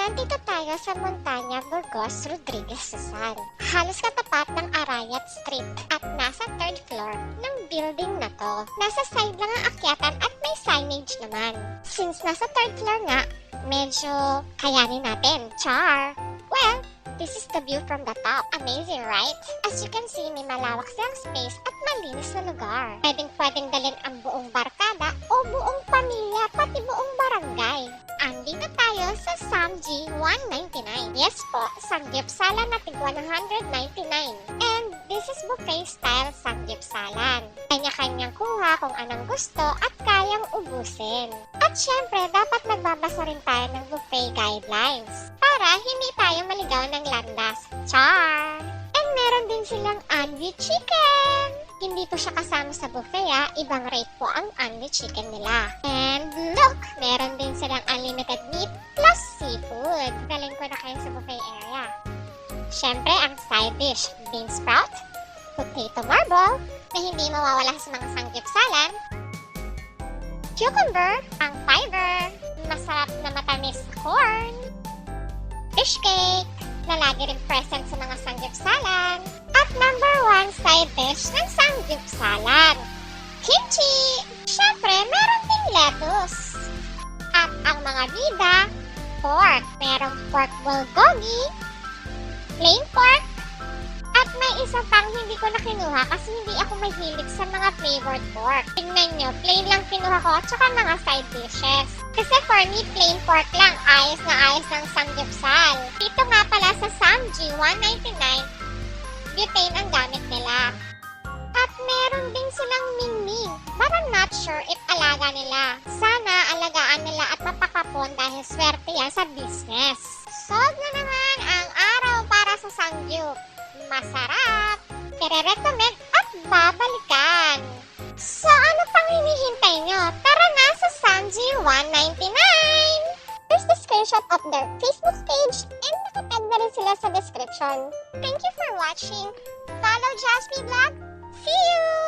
Nandito tayo sa Montana, Burgos, Rodriguez, Rizal. Halos katapat ng Arayat Street at nasa 3rd floor ng building na to. Nasa side lang ang akyatan at may signage naman. Since nasa 3rd floor nga, medyo kayanin natin. Char! Well, this is the view from the top. Amazing, right? As you can see, may malawak silang space at malinis na lugar. Pwedeng dalhin ang buong barkada o buong pamilya, pati buong barangay. Andito tayo sa Samji 199. Yes po, Samgyupsalan na tig 199. And this is buffet style Samgyupsalan. Kanya-kanyang kuha kung anong gusto at kayang ubusin. At syempre, dapat nagbabasa rin tayo ng buffet guidelines para hindi tayo maligaw ng landas. Char! And meron din silang Anvi Chicken! Hindi po siya kasama sa buffet ibang rate po ang Anvi Chicken nila. And look! Meron din silang unlimited meat plus seafood. Galing ko na kayo sa buffet area. Syempre, ang side dish, bean sprout, potato marble, na hindi mawawala sa mga sanggipsalan, cucumber, ang fiber, masarap na matamis corn, fish cake, na lagi rin present sa mga sanggipsalan, at number 1 side dish ng sanggipsalan, kimchi! Syempre, meron ding lettuce. At ang mga bida, pork. Merong pork bulgogi, plain pork, at may isa pang hindi ko na kinuha kasi hindi ako mahilig sa mga flavored pork. Tingnan nyo, plain lang kinuha ko at saka mga side dishes. Kasi for me, plain pork lang. Ayos na ayos ng samgyupsal. Dito nga pala sa Samji 199, butane ang gamit nila. At meron din silang mingming. But I'm not sure if alaga nila. Sana alagaan nila at mapakapon dahil swerte yan sa business. Solve na naman ang araw para sa Samgyup. Masarap, i-recommend at babalikan. So ano pang hinihintay nyo? Tara na sa Samji 199! There's the screenshot of their Facebook page and nakatag na rin sila sa description. Thank you for watching. Follow Jasmine Vlog. See you!